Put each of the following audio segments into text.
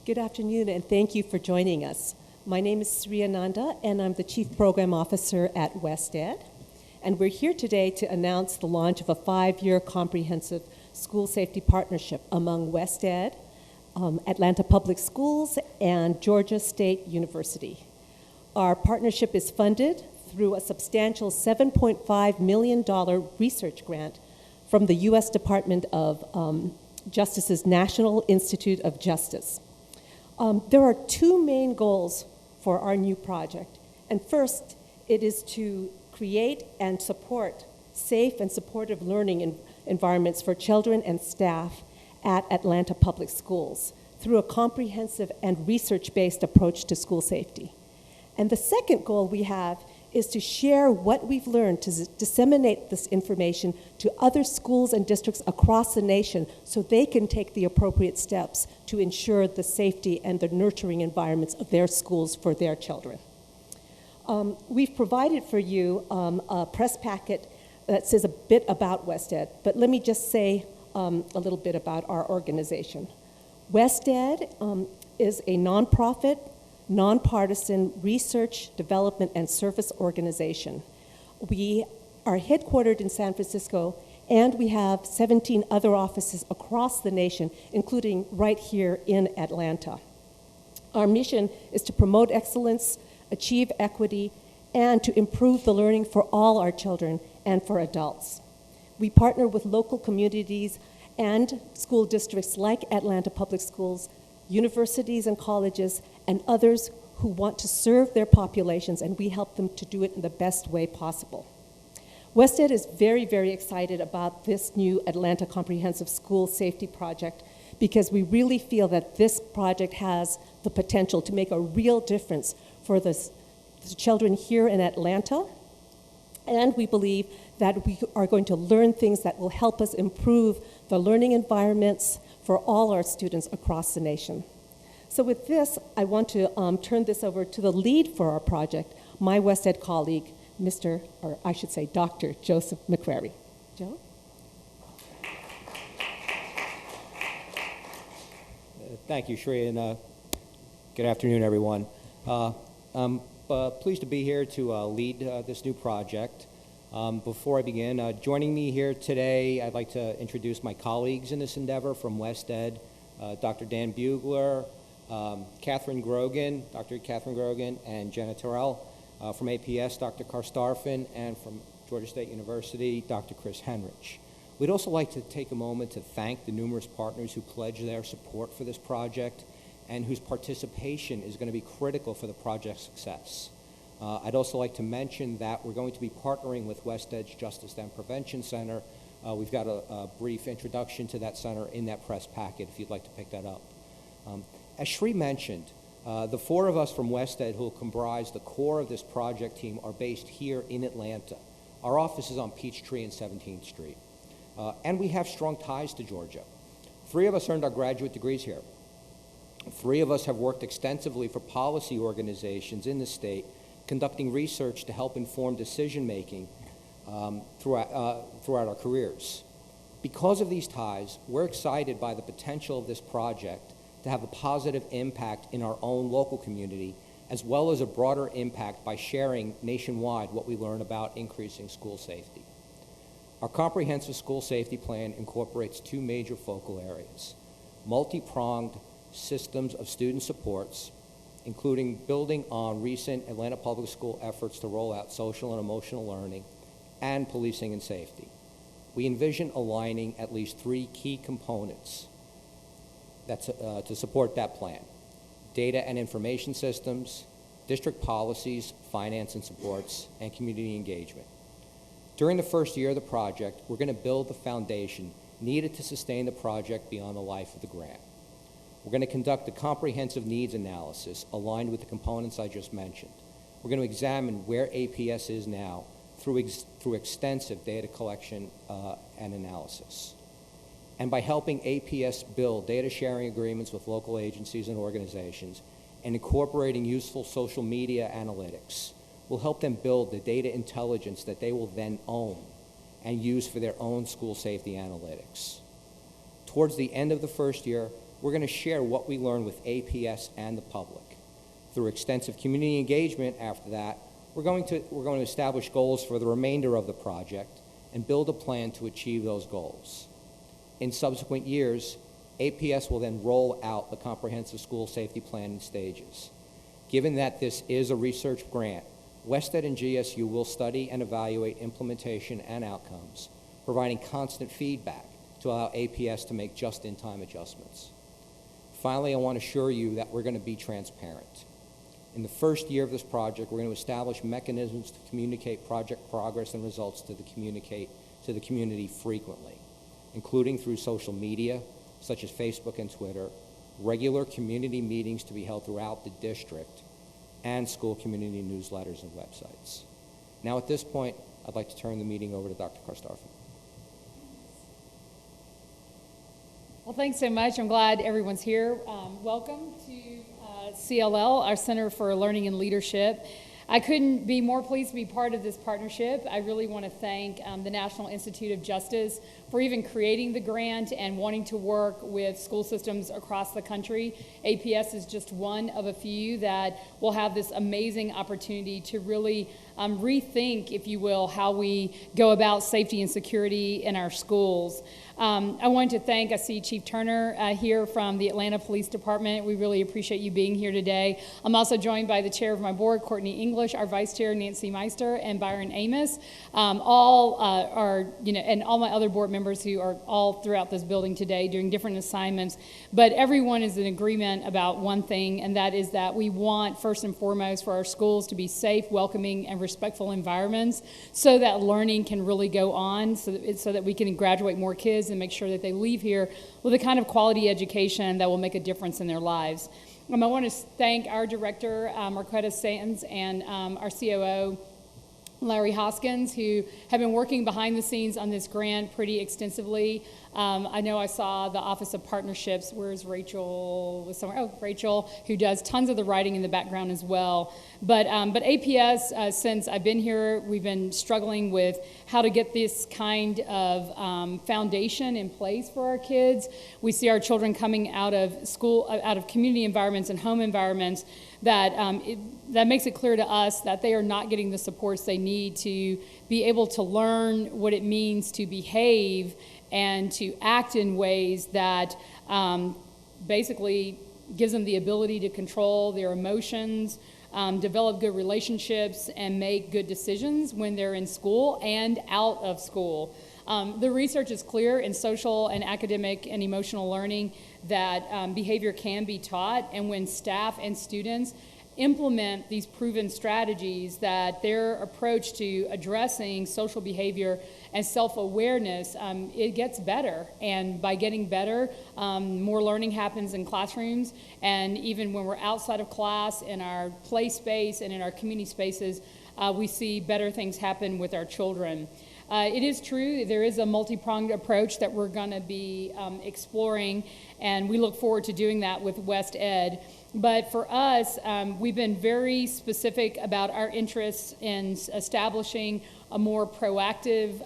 Good afternoon, and thank you for joining us. My name is Sri Ananda, and I'm the Chief Program Officer at WestEd. And we're here today to announce the launch of a 5-year comprehensive school safety partnership among WestEd, Atlanta Public Schools, and Georgia State University. Our partnership is funded through a substantial $7.5 million research grant from the U.S. Department of Justice's National Institute of Justice. There are two main goals for our new project. And first, it is to create and support safe and supportive learning environments for children and staff at Atlanta Public Schools through a comprehensive and research-based approach to school safety. And the second goal we have is to share what we've learned, to disseminate this information to other schools and districts across the nation so they can take the appropriate steps to ensure the safety and the nurturing environments of their schools for their children. We've provided for you a press packet that says a bit about WestEd, but let me just say a little bit about our organization. WestEd is a nonprofit, nonpartisan research, development, and service organization. We are headquartered in San Francisco, and we have 17 other offices across the nation, including right here in Atlanta. Our mission is to promote excellence, achieve equity, and to improve the learning for all our children and for adults. We partner with local communities and school districts like Atlanta Public Schools, universities and colleges, and others who want to serve their populations, and we help them to do it in the best way possible. WestEd is very, very excited about this new Atlanta Comprehensive School Safety Project because we really feel that this project has the potential to make a real difference for the children here in Atlanta, and we believe that we are going to learn things that will help us improve the learning environments for all our students across the nation. So with this, I want to turn this over to the lead for our project, my WestEd colleague, Dr. Joseph McCrary. Joe? Thank you, Shri, and good afternoon, everyone. I'm pleased to be here to lead this new project. Before I begin, joining me here today, I'd like to introduce my colleagues in this endeavor from WestEd, Dr. Dan Bugler, Dr. Catherine Grogan, and Jenna Terrell. From APS, Dr. Karstarfin, and from Georgia State University, Dr. Chris Henrich. We'd also like to take a moment to thank the numerous partners who pledged their support for this project and whose participation is going to be critical for the project's success. I'd also like to mention that we're going to be partnering with WestEd's Justice and Prevention Center. We've got a brief introduction to that center in that press packet if you'd like to pick that up. As Shri mentioned, the four of us from WestEd who will comprise the core of this project team are based here in Atlanta. Our office is on Peachtree and 17th Street. And we have strong ties to Georgia. 3 of us earned our graduate degrees here. 3 of us have worked extensively for policy organizations in the state, conducting research to help inform decision-making throughout our careers. Because of these ties, we're excited by the potential of this project to have a positive impact in our own local community, as well as a broader impact by sharing nationwide what we learn about increasing school safety. Our comprehensive school safety plan incorporates 2 major focal areas: multi-pronged systems of student supports, including building on recent Atlanta Public School efforts to roll out social and emotional learning, and policing and safety. We envision aligning at least 3 key components to support that plan: data and information systems, district policies, finance and supports, and community engagement. During the first year of the project, we're going to build the foundation needed to sustain the project beyond the life of the grant. We're going to conduct a comprehensive needs analysis aligned with the components I just mentioned. We're going to examine where APS is now through extensive data collection and analysis. And by helping APS build data sharing agreements with local agencies and organizations and incorporating useful social media analytics, we'll help them build the data intelligence that they will then own and use for their own school safety analytics. Towards the end of the first year, we're going to share what we learned with APS and the public. Through extensive community engagement after that, we're going to establish goals for the remainder of the project and build a plan to achieve those goals. In subsequent years, APS will then roll out the comprehensive school safety plan in stages. Given that this is a research grant, WestEd and GSU will study and evaluate implementation and outcomes, providing constant feedback to allow APS to make just-in-time adjustments. Finally, I want to assure you that we're going to be transparent. In the first year of this project, we're going to establish mechanisms to communicate project progress and results to the community frequently, including through social media, such as Facebook and Twitter, regular community meetings to be held throughout the district, and school community newsletters and websites. Now at this point, I'd like to turn the meeting over to Dr. Karstarfan. Well, thanks so much. I'm glad everyone's here. Welcome to CLL, our Center for Learning and Leadership. I couldn't be more pleased to be part of this partnership. I really want to thank the National Institute of Justice for even creating the grant and wanting to work with school systems across the country. APS is just one of a few that will have this amazing opportunity to really rethink, if you will, how we go about safety and security in our schools. I want to thank, I see Chief Turner here from the Atlanta Police Department. We really appreciate you being here today. I'm also joined by the chair of my board, Courtney English, our vice chair, Nancy Meister, and Byron Amos. All are, and all my other board members who are all throughout this building today doing different assignments. But everyone is in agreement about one thing, and that is that we want, first and foremost, for our schools to be safe, welcoming, and respectful environments so that learning can really go on, so that we can graduate more kids and make sure that they leave here with a kind of quality education that will make a difference in their lives. I want to thank our director, Marquetta Sands, and our COO, Larry Hoskins, who have been working behind the scenes on this grant pretty extensively. I know I saw the Office of Partnerships. Where's Rachel? Was somewhere. Oh, Rachel, who does tons of the writing in the background as well. But APS, since I've been here, we've been struggling with how to get this kind of foundation in place for our kids. We see our children coming out of school, out of community environments and home environments that that makes it clear to us that they are not getting the supports they need to be able to learn what it means to behave and to act in ways that basically gives them the ability to control their emotions, develop good relationships, and make good decisions when they're in school and out of school. The research is clear in social and academic and emotional learning that behavior can be taught, and when staff and students implement these proven strategies, that their approach to addressing social behavior and self-awareness, it gets better. And by getting better, more learning happens in classrooms, and even when we're outside of class, in our play space and in our community spaces, we see better things happen with our children. It is true, there is a multi-pronged approach that we're going to be exploring, and we look forward to doing that with WestEd. But for us, we've been very specific about our interests in establishing a more proactive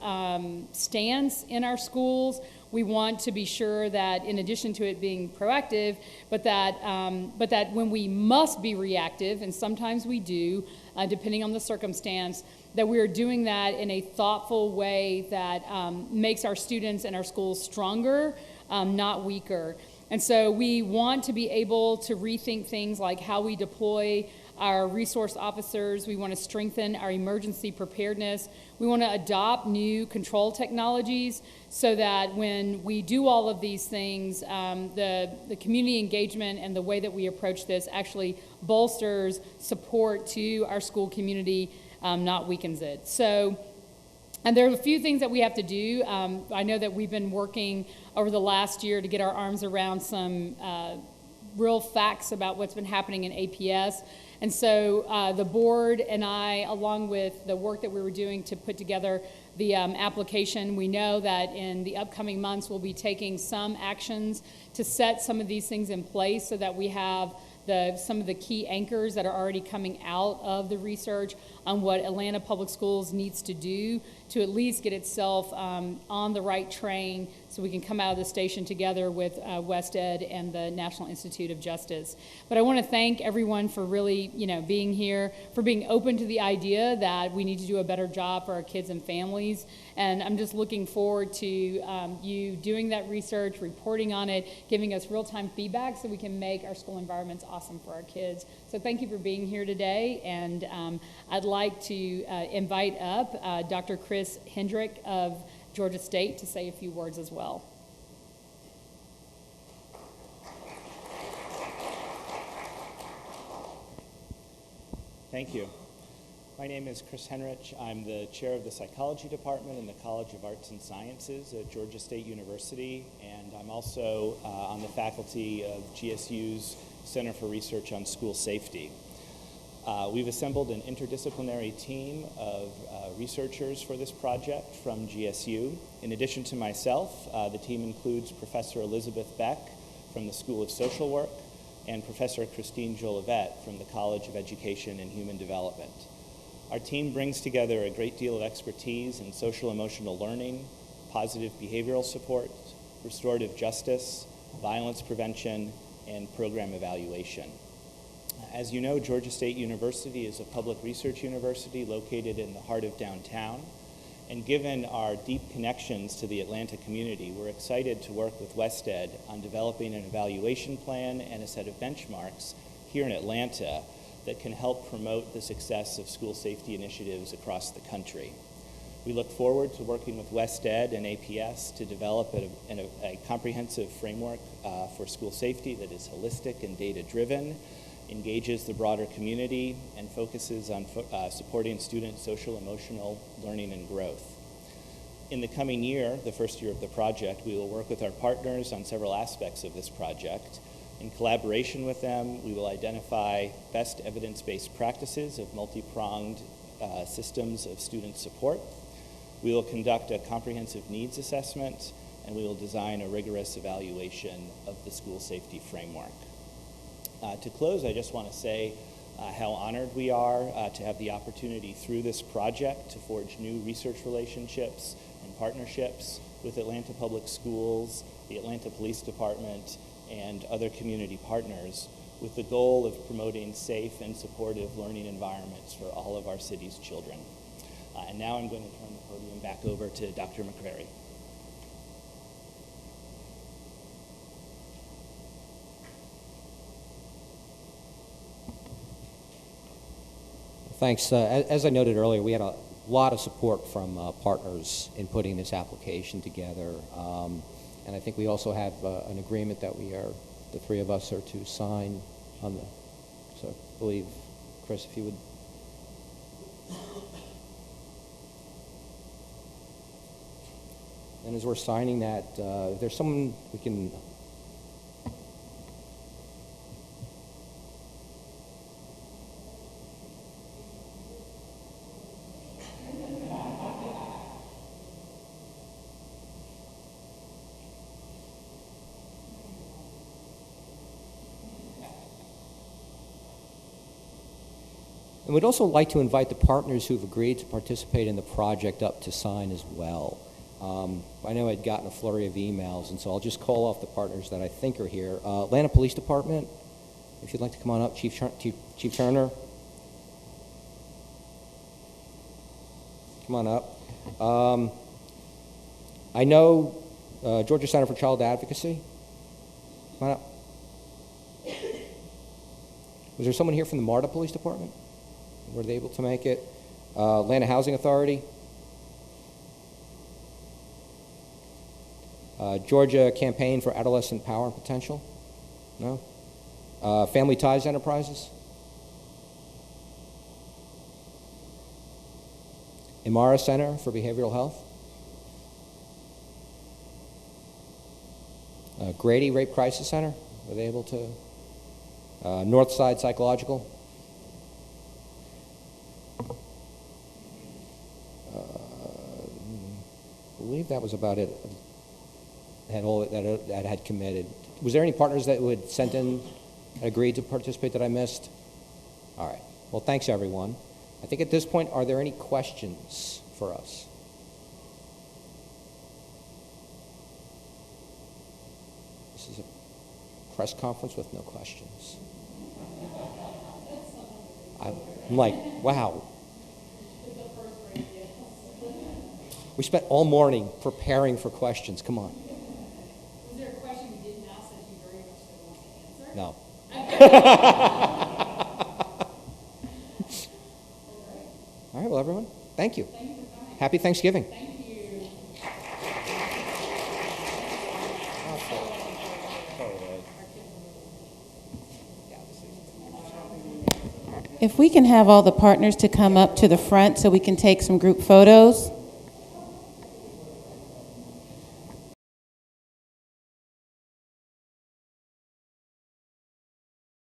stance in our schools. We want to be sure that, in addition to it being proactive, but that when we must be reactive, and sometimes we do, depending on the circumstance, that we are doing that in a thoughtful way that makes our students and our schools stronger, not weaker. And so we want to be able to rethink things like how we deploy our resource officers. We want to strengthen our emergency preparedness. We want to adopt new control technologies so that when we do all of these things, the community engagement and the way that we approach this actually bolsters support to our school community, not weakens it. So, and there are a few things that we have to do. I know that we've been working over the last year to get our arms around some real facts about what's been happening in APS. And so the board and I, along with the work that we were doing to put together the application, we know that in the upcoming months we'll be taking some actions to set some of these things in place so that we have some of the key anchors that are already coming out of the research on what Atlanta Public Schools needs to do to at least get itself on the right train so we can come out of the station together with West Ed and the National Institute of Justice. But I want to thank everyone for really, being here, for being open to the idea that we need to do a better job for our kids and families. And I'm just looking forward to you doing that research, reporting on it, giving us real-time feedback so we can make our school environments awesome for our kids. So thank you for being here today. And I'd like to invite up Dr. Chris Hendrick of Georgia State to say a few words as well. Thank you. My name is Chris Henrich. I'm the chair of the psychology department in the College of Arts and Sciences at Georgia State University, and I'm also on the faculty of GSU's Center for Research on School Safety. We've assembled an interdisciplinary team of researchers for this project from GSU. In addition to myself, the team includes Professor Elizabeth Beck from the School of Social Work and Professor Christine Jolivet from the College of Education and Human Development. Our team brings together a great deal of expertise in social emotional learning, positive behavioral support, restorative justice, violence prevention, and program evaluation. As you know, Georgia State University is a public research university located in the heart of downtown. And given our deep connections to the Atlanta community, we're excited to work with West Ed on developing an evaluation plan and a set of benchmarks here in Atlanta that can help promote the success of school safety initiatives across the country. We look forward to working with West Ed and APS to develop a comprehensive framework for school safety that is holistic and data-driven, engages the broader community, and focuses on supporting students' social emotional learning and growth. In the coming year, the first year of the project, we will work with our partners on several aspects of this project. In collaboration with them, we will identify best evidence-based practices of multi-pronged systems of student support. We will conduct a comprehensive needs assessment, and we will design a rigorous evaluation of the school safety framework. To close, I just want to say how honored we are to have the opportunity through this project to forge new research relationships and partnerships with Atlanta Public Schools, the Atlanta Police Department, and other community partners with the goal of promoting safe and supportive learning environments for all of our city's children. And now I'm going to turn the podium back over to Dr. McCrary. Thanks. As I noted earlier, we had a lot of support from partners in putting this application together. And I think we also have an agreement that the three of us are to sign on the, so I believe, Chris, if you would. And as we're signing that, if there's someone we can. And we'd also like to invite the partners who've agreed to participate in the project up to sign as well. I know I'd gotten a flurry of emails, and so I'll just call off the partners that I think are here. Atlanta Police Department, if you'd like to come on up. Chief Turner. Come on up. I know Georgia Center for Child Advocacy. Come on up. Was there someone here from the MARTA Police Department? Were they able to make it? Atlanta Housing Authority. Georgia Campaign for Adolescent Power and Potential? No? Family Ties Enterprises? Imara Center for Behavioral Health? Grady Rape Crisis Center? Were they able to? Northside Psychological? I believe that was about it. Had all that had committed. Was there any partners that would sent in, agreed to participate that I missed? All right. Well, thanks everyone. I think at this point, are there any questions for us? This is a press conference with no questions. I'm like, wow. We spent all morning preparing for questions. Come on. Was there a question we didn't ask that you very much don't want to answer? No. All right, well, everyone, thank you. Thank you for coming. Happy Thanksgiving. Thank you. If we can have all the partners to come up to the front so we can take some group photos.